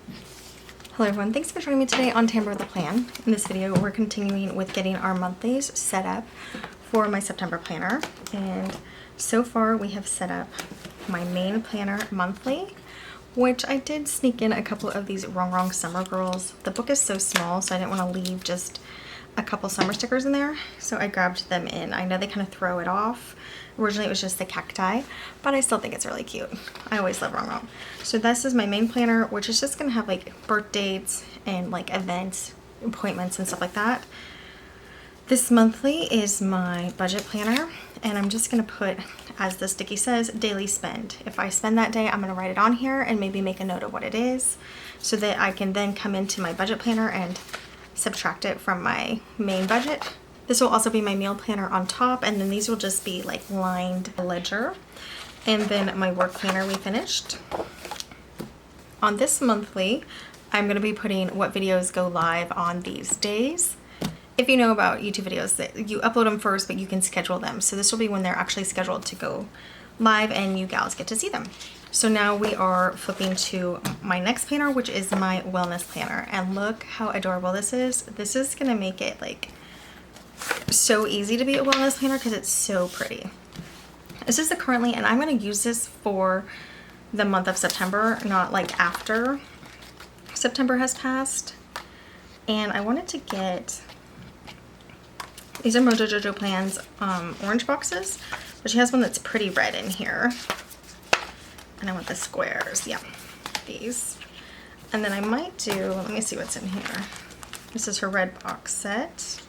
Hello everyone, thanks for joining me today on Tamper with a Plan. In this video, we're continuing with getting our monthlies set up for my September planner. And so far we have set up my main planner monthly, which I did sneak in a couple of these Rongrong Summer Girls. The book is so small, so I didn't want to leave just a couple summer stickers in there, so I grabbed them in. I know they kind of throw it off. Originally it was just the cacti, but I still think it's really cute. I always love Rongrong. So this is my main planner, which is just gonna have like birth dates and like events, appointments and stuff like that. This monthly is my budget planner, and I'm just gonna put, as the sticky says, daily spend. If I spend that day, I'm gonna write it on here and maybe make a note of what it is so that I can then come into my budget planner and subtract it from my main budget. This will also be my meal planner on top, and then these will just be like lined ledger. And then my work planner we finished. On this monthly, I'm gonna be putting what videos go live on these days. If you know about YouTube videos, that you upload them first, but you can schedule them. So this will be when they're actually scheduled to go live and you gals get to see them. So now we are flipping to my next planner, which is my wellness planner. And look how adorable this is. This is gonna make it like so easy to be a wellness planner because it's so pretty. This is the currently, and I'm gonna use this for the month of September, not like after September has passed. And I wanted to get, these are Mojo Jojo Plan's orange boxes, but she has one that's pretty red in here. And I want the squares, yeah, these. And then I might do, let me see what's in here. This is her red box set.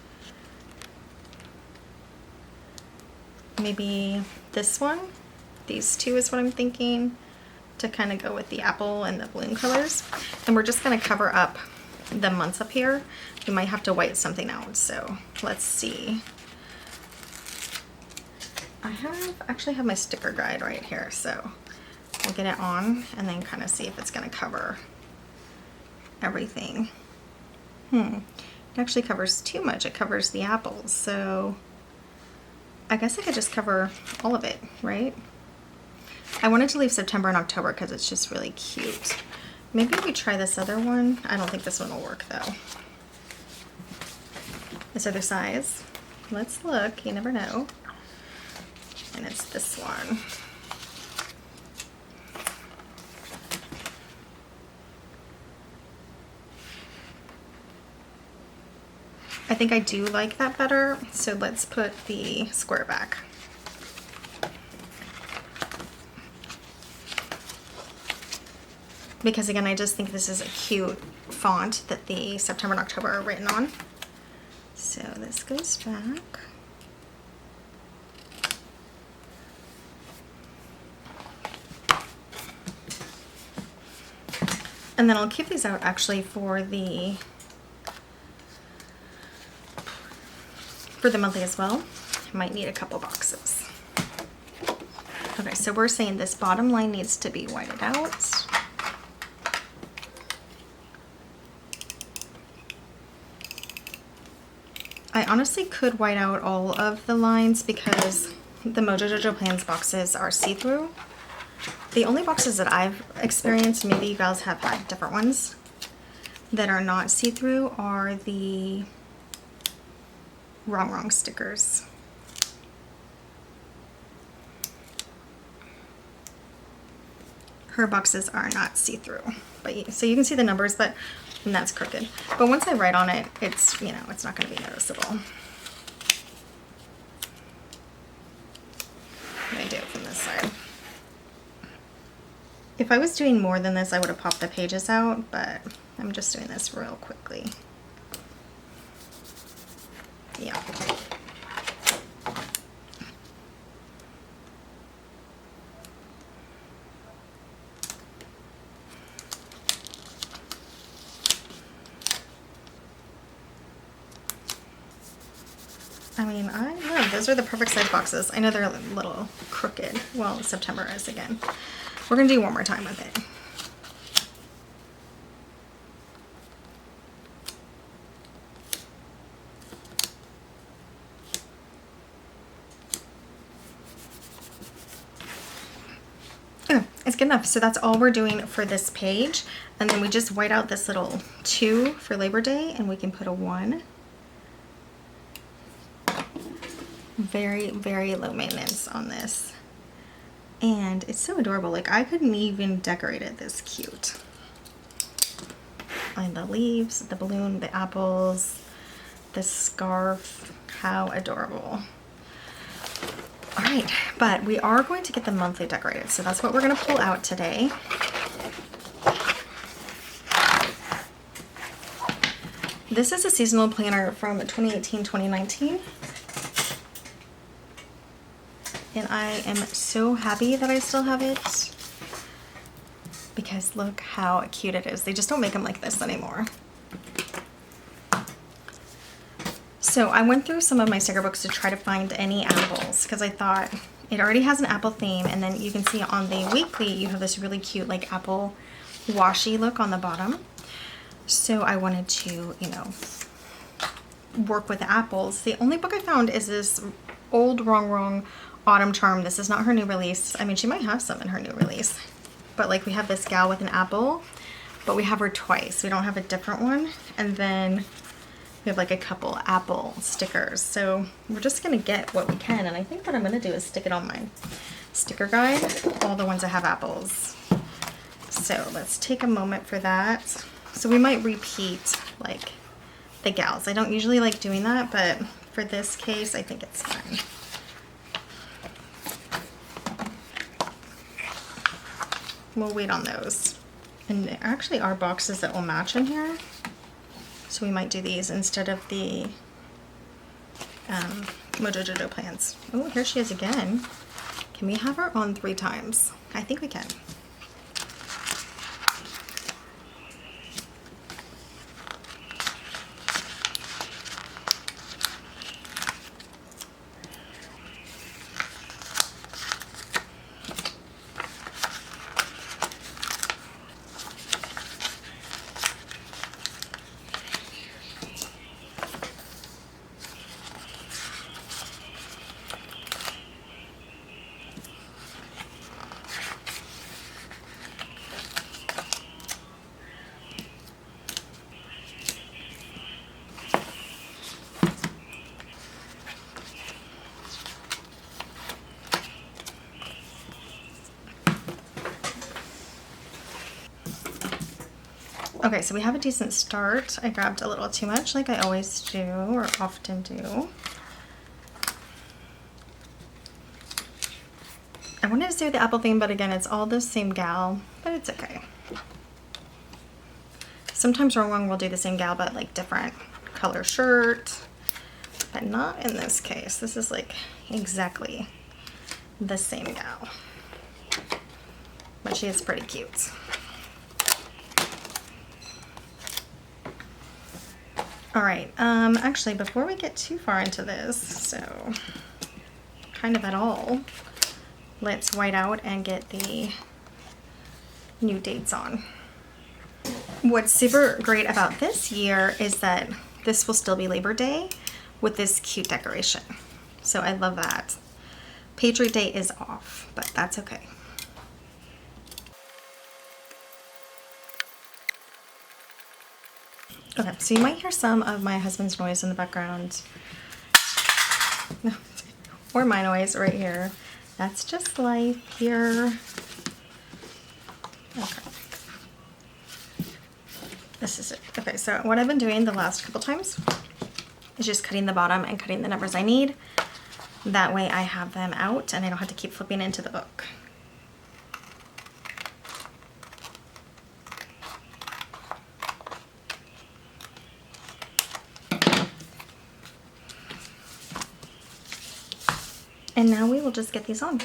Maybe this one. These two is what I'm thinking to kind of go with the apple and the balloon colors. And we're just gonna cover up the months up here. We might have to white something out, so let's see. I actually have my sticker guide right here, so we'll get it on and then kind of see if it's gonna cover everything. It actually covers too much. It covers the apples, so I guess I could just cover all of it, right? I wanted to leave September and October because it's just really cute. Maybe we try this other one. I don't think this one will work though. This other size. Let's look, you never know. And it's this one. I think I do like that better, so let's put the square back. Because again, I just think this is a cute font that the September and October are written on. So this goes back. And then I'll keep these out actually for the monthly as well. I might need a couple boxes. Okay, so we're saying this bottom line needs to be whited out. I honestly could white out all of the lines because the Mojo Jojo Plans boxes are see-through. The only boxes that I've experienced, maybe you guys have had different ones, that are not see-through are the Rongrong stickers. Her boxes are not see-through, but so you can see the numbers, but and that's crooked. But once I write on it, it's, you know, it's not going to be noticeable. Let me do it from this side. If I was doing more than this, I would have popped the pages out, but I'm just doing this real quickly. Yeah. I mean, I love, those are the perfect size boxes. I know they're a little crooked. Well, September is again. We're gonna do one more time with it. that's good enough. So that's all we're doing for this page. And then we just white out this little 2 for Labor Day, and we can put a 1. Very, very low maintenance on this. And it's so adorable. Like, I couldn't even decorate it this cute. And the leaves, the balloon, the apples, the scarf, how adorable. All right, but we are going to get the monthly decorated. So that's what we're gonna pull out today. This is a seasonal planner from 2018-2019. And I am so happy that I still have it, because look how cute it is. They just don't make them like this anymore. So I went through some of my sticker books to try to find any apples, because I thought it already has an apple theme, and then you can see on the weekly you have this really cute like apple washi look on the bottom. So I wanted to, you know, work with the apples. The only book I found is this old Rongrong Autumn Charm. This is not her new release. I mean, she might have some in her new release, but like we have this gal with an apple, but we have her twice. We don't have a different one. And then we have like a couple apple stickers. So we're just gonna get what we can. And I think what I'm gonna do is stick it on my sticker guide, all the ones that have apples. So let's take a moment for that. So we might repeat like the gals. I don't usually like doing that, but for this case, I think it's fine. We'll wait on those. And there actually are boxes that will match in here. So we might do these instead of the Mojo Jojo plans. Oh, here she is again. Can we have her on 3 times? I think we can. Okay, so we have a decent start. I grabbed a little too much like I always do, or often do. I wanted to do the apple theme, but again, it's all the same gal, but it's okay. Sometimes Rongrong will do the same gal, but like different color shirt, but not in this case. This is like exactly the same gal, but she is pretty cute. All right, actually, before we get too far into this, so kind of at all, let's white out and get the new dates on. What's super great about this year is that this will still be Labor Day with this cute decoration. So I love that. Patriot Day is off, but that's okay. Okay, so you might hear some of my husband's noise in the background. Or my noise right here. That's just life here. Okay. This is it. Okay, so what I've been doing the last couple times is just cutting the bottom and cutting the numbers I need. That way I have them out and I don't have to keep flipping into the book. And now we will just get these on.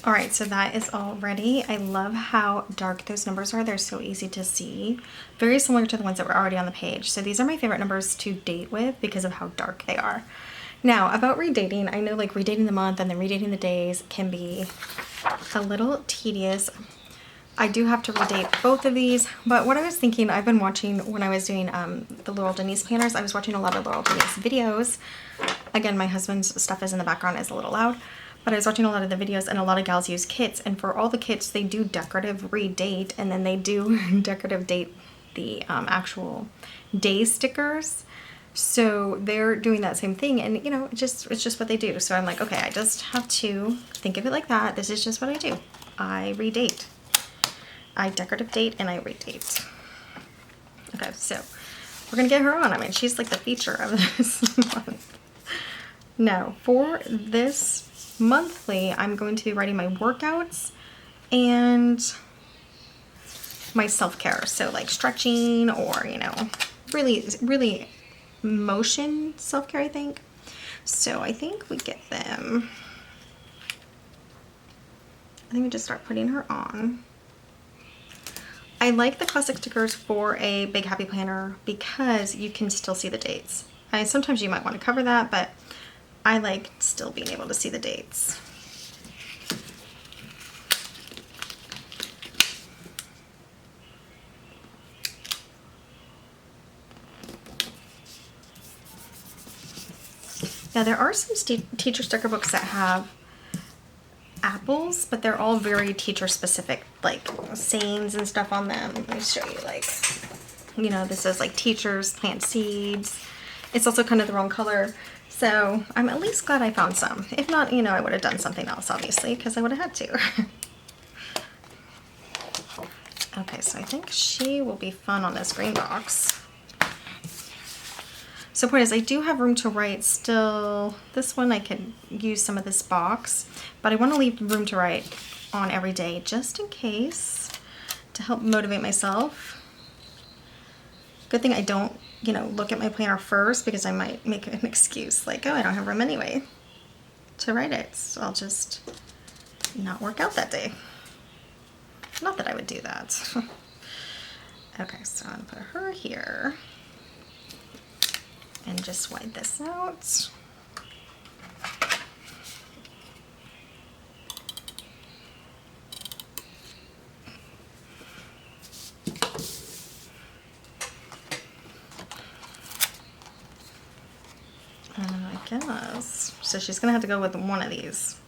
All right, so that is all ready. I love how dark those numbers are. They're so easy to see. Very similar to the ones that were already on the page. So these are my favorite numbers to date with because of how dark they are. Now, about redating, I know like redating the month and then redating the days can be a little tedious. I do have to redate both of these, but what I was thinking, I've been watching when I was doing the Laurel Denise planners, I was watching a lot of Laurel Denise videos. Again, my husband's stuff is in the background, is a little loud, but I was watching a lot of the videos and a lot of gals use kits, and for all the kits, they do decorative redate, and then they do decorative date the actual day stickers. So they're doing that same thing, and you know, it's just what they do. So I'm like, okay, I just have to think of it like that. This is just what I do. I redate. I decorative date and I redate. Okay, so we're gonna get her on. I mean, she's like the feature of this month. Now, for this monthly, I'm going to be writing my workouts and my self-care. So like stretching or, you know, really motion self-care, I think. So I think we get them. I think we just start putting her on. I like the classic stickers for a big happy planner because you can still see the dates. Sometimes you might want to cover that, but I like still being able to see the dates. Now there are some teacher sticker books that have apples, but they're all very teacher specific, like sayings and stuff on them. Let me show you, like, you know, this is like teachers plant seeds. It's also kind of the wrong color. So I'm at least glad I found some. If not, you know, I would have done something else, obviously, because I would have had to. Okay, so I think she will be fun on this green box. So point is, I do have room to write still. This one I could use some of this box, but I want to leave room to write on every day just in case, to help motivate myself. Good thing I don't, you know, look at my planner first, because I might make an excuse like, oh, I don't have room anyway to write it. So I'll just not work out that day. Not that I would do that. Okay, so I'm gonna put her here. And just wipe this out. I guess. So she's gonna have to go with one of these.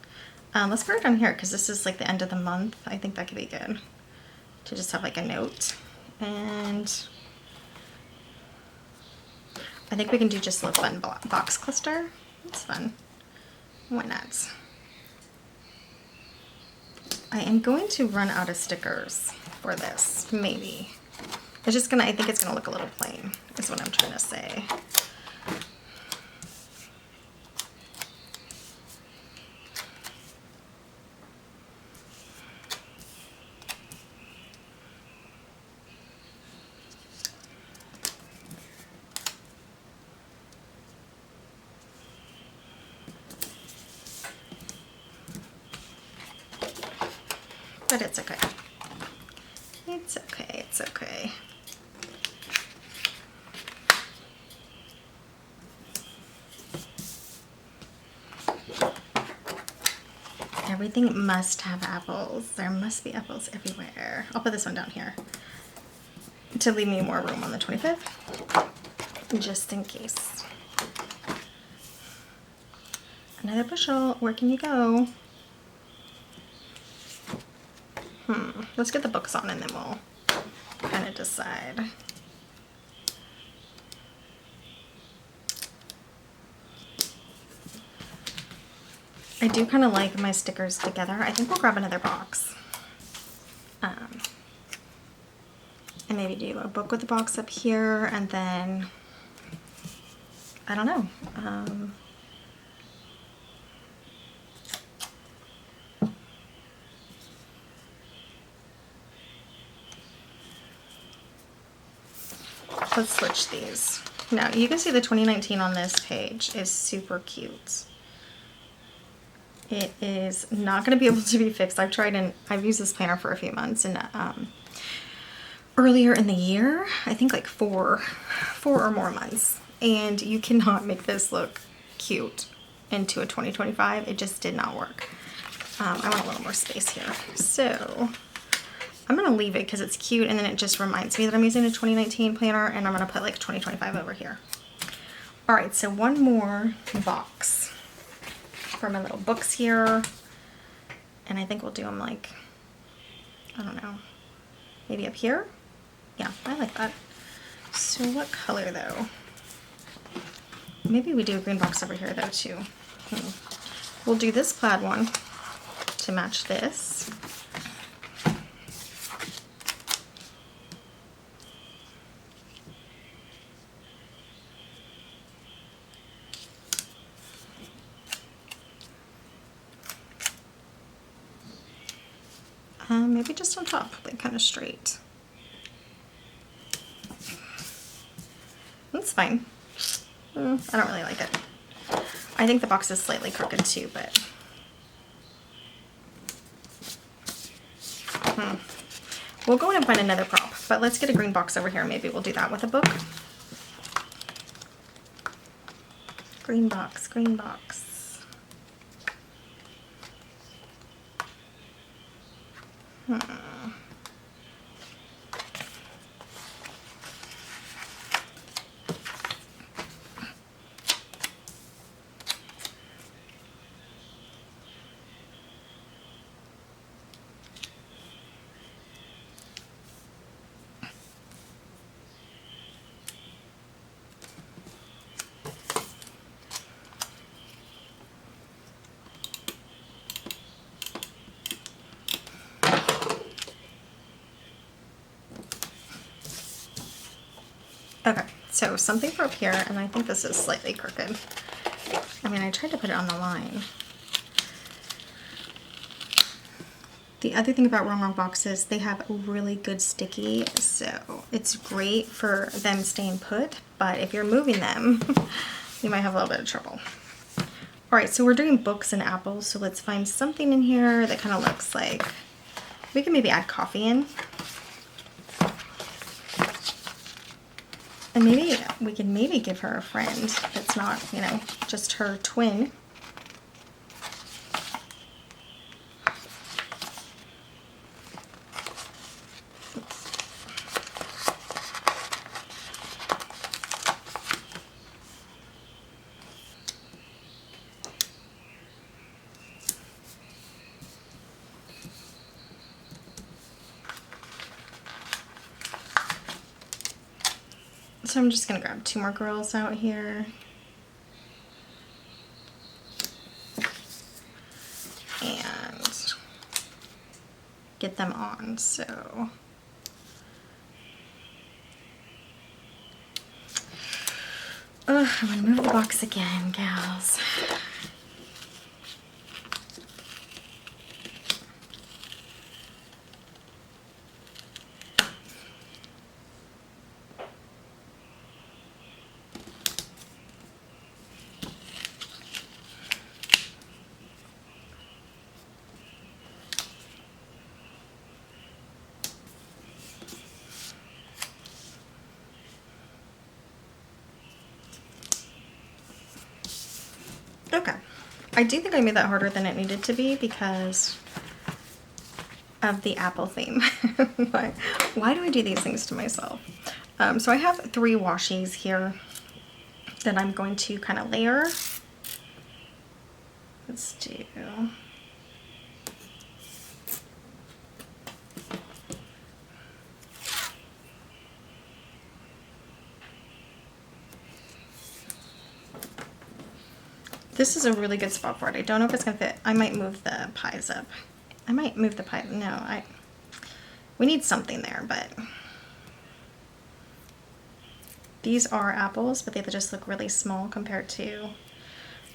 Let's put her down here because this is like the end of the month. I think that could be good to just have like a note. And I think we can do just a fun box cluster. It's fun. Why not? I am going to run out of stickers for this, maybe. It's just gonna, I think it's gonna look a little plain, is what I'm trying to say. But it's okay. It's okay, it's okay. Everything must have apples. There must be apples everywhere. I'll put this one down here to leave me more room on the 25th, just in case. Another bushel, where can you go? Let's get the books on and then we'll kind of decide. I do kind of like my stickers together. I think we'll grab another box. And maybe do a book with the box up here, and then, I don't know. Let's switch these. Now, you can see the 2019 on this page is super cute. It is not going to be able to be fixed. I've tried, and I've used this planner for a few months, and earlier in the year, I think like four or more months, and you cannot make this look cute into a 2025. It just did not work. I want a little more space here. So I'm gonna leave it because it's cute, and then it just reminds me that I'm using a 2019 planner, and I'm gonna put like 2025 over here. All right, so one more box for my little books here. And I think we'll do them like, I don't know, maybe up here? Yeah, I like that. So what color though? Maybe we do a green box over here though too. We'll do this plaid one to match this. Maybe just on top, like kind of straight. That's fine. I don't really like it. I think the box is slightly crooked too, but we'll go in and find another prop. But let's get a green box over here. Maybe we'll do that with a book. Green box, green box. Okay, so something for up here, and I think this is slightly crooked. I mean, I tried to put it on the line. The other thing about Rongrong boxes, they have really good sticky, so it's great for them staying put, but if you're moving them, you might have a little bit of trouble. All right, so we're doing books and apples, so let's find something in here that kind of looks like, we can maybe add coffee in. And maybe we can maybe give her a friend that's not, you know, just her twin. So I'm just gonna grab two more girls out here. And get them on, so. Ugh, I'm gonna move the box again, gals. Okay, I do think I made that harder than it needed to be because of the apple theme. Why do I do these things to myself? So I have 3 washies here that I'm going to kind of layer. Let's do. This is a really good spot for it. I don't know if it's gonna fit. I might move the pies up. I might move the pie. No, we need something there, but these are apples, but they just look really small compared to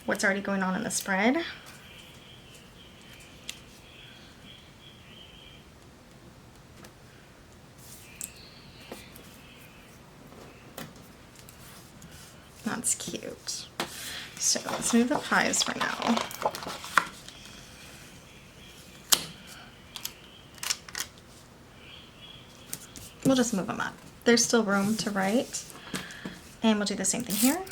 what's already going on in the spread. That's cute. So let's move the pies for now. We'll just move them up. There's still room to write. And we'll do the same thing here.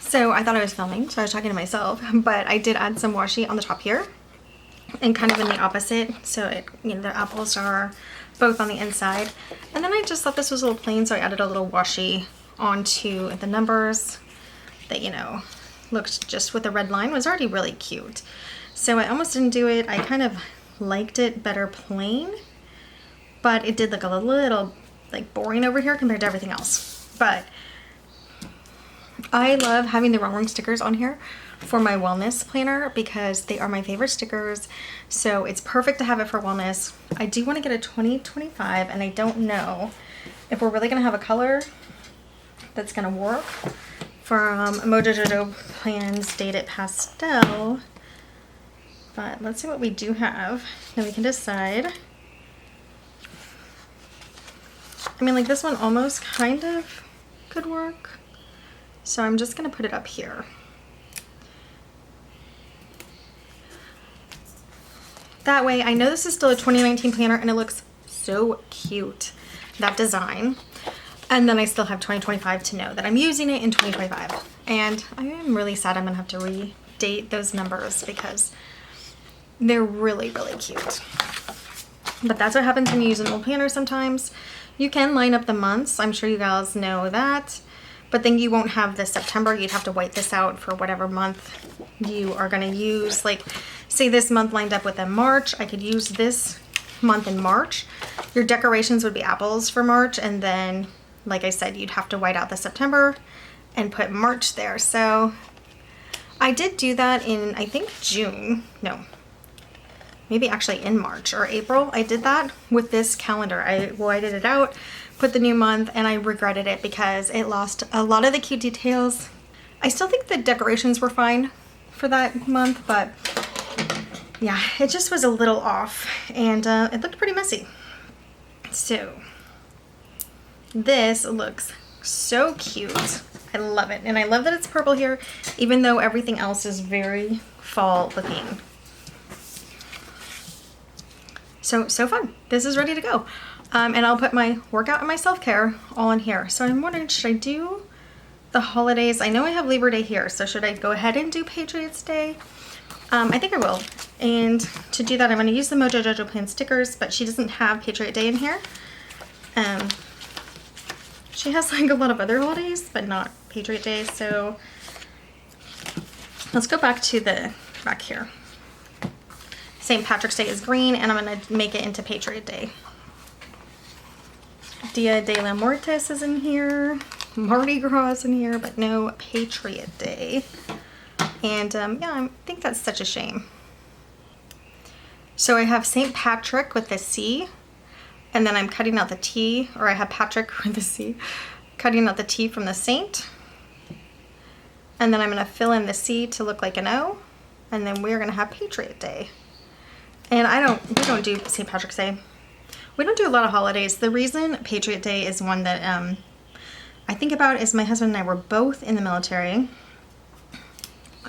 So I thought I was filming, so I was talking to myself, but I did add some washi on the top here and kind of in the opposite. So it, you know, the apples are both on the inside. And then I just thought this was a little plain, so I added a little washi onto the numbers that, you know, looked just with the red line, was already really cute. So I almost didn't do it. I kind of liked it better plain, but it did look a little like boring over here compared to everything else. But I love having the Rongrong stickers on here for my wellness planner because they are my favorite stickers. So it's perfect to have it for wellness. I do want to get a 2025 and I don't know if we're really going to have a color that's going to work from Mojo Jojo Plans Dated Pastel. But let's see what we do have. Then we can decide. I mean, like this one almost kind of could work. So I'm just gonna put it up here. That way, I know this is still a 2019 planner and it looks so cute, that design. And then I still have 2025 to know that I'm using it in 2025. And I am really sad I'm gonna have to redate those numbers because they're really, really cute. But that's what happens when you use an old planner sometimes. You can line up the months, I'm sure you guys know that. But then you won't have the September. You'd have to white this out for whatever month you are going to use. Like, say this month lined up with a March. I could use this month in March. Your decorations would be apples for March. And then, like I said, you'd have to white out the September and put March there. So I did do that in, I think, June. No, maybe actually in March or April. I did that with this calendar. I whited it out, put the new month, and I regretted it because it lost a lot of the cute details. I still think the decorations were fine for that month, but yeah, it just was a little off and it looked pretty messy. So this looks so cute. I love it. And I love that it's purple here, even though everything else is very fall looking. So fun. This is ready to go. And I'll put my workout and my self-care all in here. So I'm wondering, should I do the holidays? I know I have Labor Day here, so should I go ahead and do Patriots Day? I think I will. And to do that, I'm going to use the Mojo Jojo Plan stickers, but she doesn't have Patriot Day in here. She has like a lot of other holidays, but not Patriot Day. So let's go back to the back here. St. Patrick's Day is green, and I'm going to make it into Patriot Day. Dia de la Muertes is in here. Mardi Gras is in here, but no Patriot Day. And yeah, I think that's such a shame. So I have St. Patrick with the C, and then I'm cutting out the T, or I have Patrick with the C, cutting out the T from the Saint. And then I'm going to fill in the C to look like an O, and then we're going to have Patriot Day. And we don't do St. Patrick's Day. We don't do a lot of holidays. The reason Patriot Day is one that I think about is my husband and I were both in the military,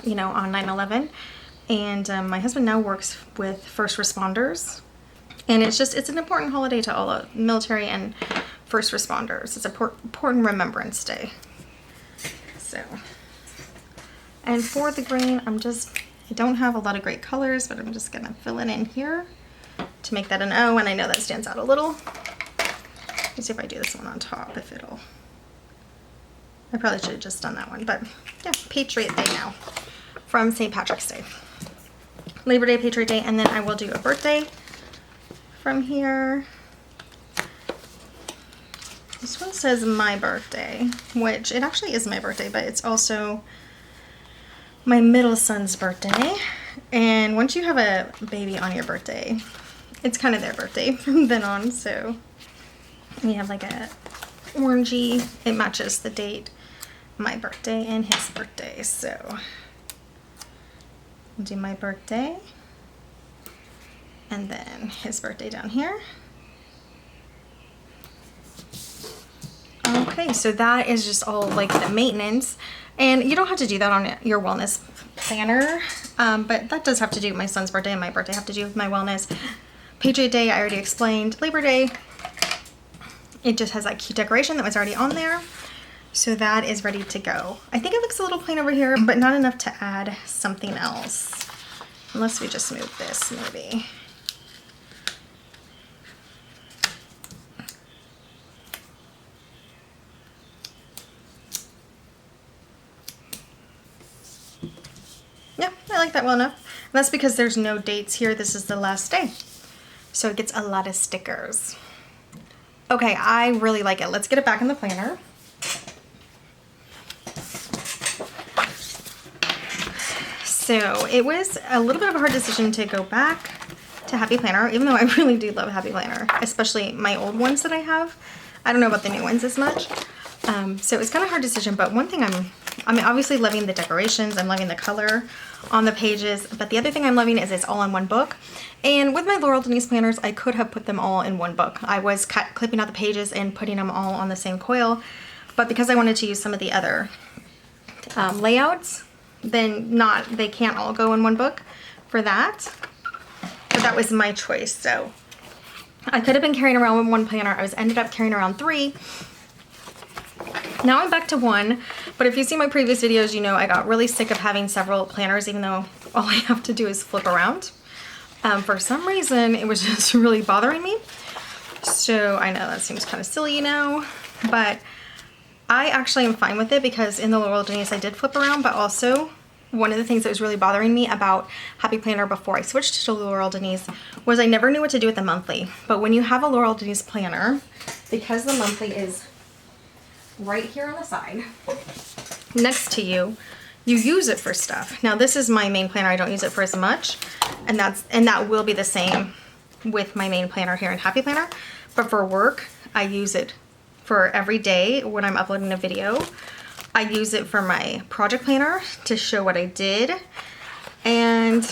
you know, on 9/11. And my husband now works with first responders. And it's an important holiday to all military and first responders. It's an important Remembrance Day. So, and for the green, I don't have a lot of great colors, but I'm just gonna fill it in here to make that an O, and I know that stands out a little. Let's see if I do this one on top, I probably should have just done that one, but yeah, Patriot Day now from St. Patrick's Day. Labor Day, Patriot Day, and then I will do a birthday from here. This one says my birthday, which it actually is my birthday, but it's also my middle son's birthday. And once you have a baby on your birthday, it's kind of their birthday from then on. So we have like a orangey, it matches the date, my birthday and his birthday. So I'll do my birthday and then his birthday down here. Okay, so that is just all like the maintenance, and you don't have to do that on your wellness planner, but that does have to do with my son's birthday, and my birthday have to do with my wellness. Patriot Day, I already explained. Labor Day, it just has that cute decoration that was already on there. So that is ready to go. I think it looks a little plain over here, but not enough to add something else. Unless we just move this, maybe. Yeah, I like that well enough. And that's because there's no dates here. This is the last day. So it gets a lot of stickers. Okay, I really like it. Let's get it back in the planner. So it was a little bit of a hard decision to go back to Happy Planner, even though I really do love Happy Planner, especially my old ones that I have. I don't know about the new ones as much. So it was kind of a hard decision, but one thing I'm obviously loving the decorations, I'm loving the color on the pages, but the other thing I'm loving is it's all in one book. And with my Laurel Denise planners, I could have put them all in one book. I was clipping out the pages and putting them all on the same coil, but because I wanted to use some of the other layouts, then they can't all go in one book for that. But that was my choice. So I could have been carrying around one planner. I ended up carrying around 3. Now I'm back to 1, but if you see my previous videos, you know I got really sick of having several planners, even though all I have to do is flip around. For some reason, it was just really bothering me. So I know that seems kind of silly now, but I actually am fine with it because in the Laurel Denise I did flip around, but also one of the things that was really bothering me about Happy Planner before I switched to Laurel Denise was I never knew what to do with the monthly. But when you have a Laurel Denise planner, because the monthly is right here on the side next to you, you use it for stuff. Now this is my main planner. I don't use it for as much, and that will be the same with my main planner here in Happy Planner. But for work, I use it for every day when I'm uploading a video. I use it for my project planner to show what I did, and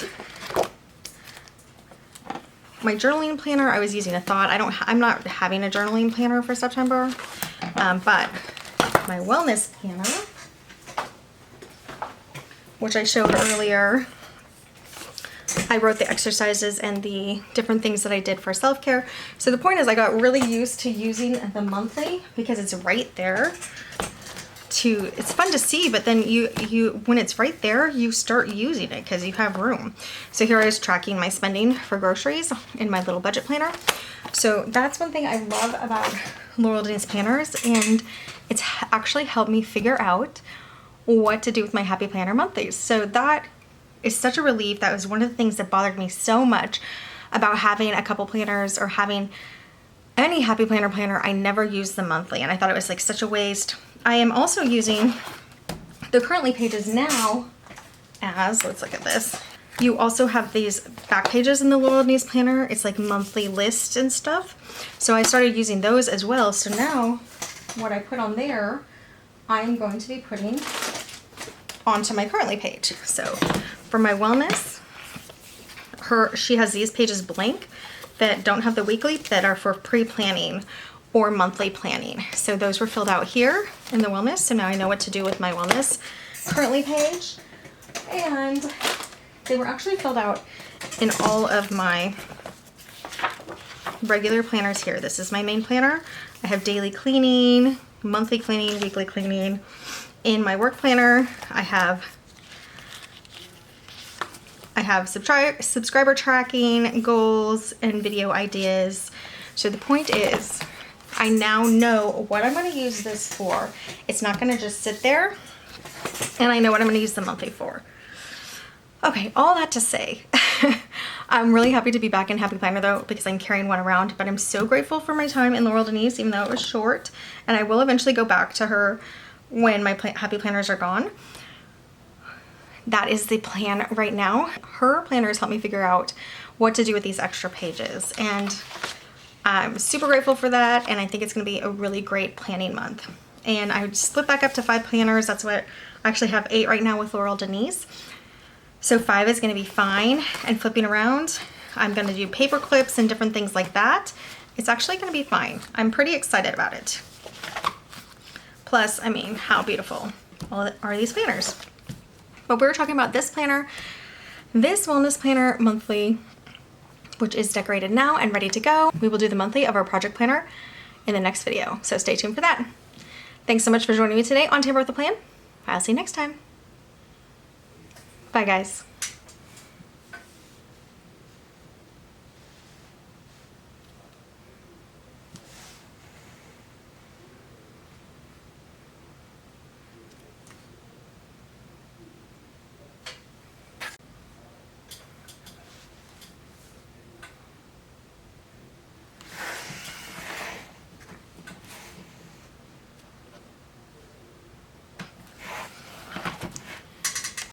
my journaling planner I was using a thought. I'm not having a journaling planner for September, but my wellness planner, which I showed earlier, I wrote the exercises and the different things that I did for self-care. So the point is I got really used to using the monthly because it's right there. It's fun to see, but then when it's right there, you start using it because you have room. So here I was tracking my spending for groceries in my little budget planner. So that's one thing I love about Laurel Denise planners, and it's actually helped me figure out what to do with my Happy Planner monthlies. So that is such a relief. That was one of the things that bothered me so much about having a couple planners or having any Happy Planner. I never used the monthly, and I thought it was like such a waste. I am also using the currently pages now as, let's look at this. You also have these back pages in the Laurel Denise planner. It's like monthly lists and stuff. So I started using those as well. So now what I put on there, I'm going to be putting onto my currently page. So for my wellness, she has these pages blank that don't have the weekly, that are for pre-planning or monthly planning. So those were filled out here in the wellness. So now I know what to do with my wellness currently page. And they were actually filled out in all of my regular planners here. This is my main planner. I have daily cleaning, monthly cleaning, weekly cleaning. In my work planner, I have subscriber tracking, goals, and video ideas. So the point is, I now know what I'm going to use this for. It's not going to just sit there, and I know what I'm going to use the monthly for. Okay, all that to say, I'm really happy to be back in Happy Planner though, because I'm carrying one around, but I'm so grateful for my time in Laurel Denise, even though it was short, and I will eventually go back to her when my Happy Planners are gone. That is the plan right now. Her planners help me figure out what to do with these extra pages, and I'm super grateful for that, and I think it's going to be a really great planning month. And I split back up to 5 planners. That's what I actually have 8 right now with Laurel Denise. So 5 is going to be fine, and flipping around, I'm going to do paper clips and different things like that. It's actually going to be fine. I'm pretty excited about it. Plus, I mean, how beautiful are these planners? But we're talking about this planner, this wellness planner monthly, which is decorated now and ready to go. We will do the monthly of our project planner in the next video, so stay tuned for that. Thanks so much for joining me today on Tamper with a Plan. I'll see you next time. Bye, guys.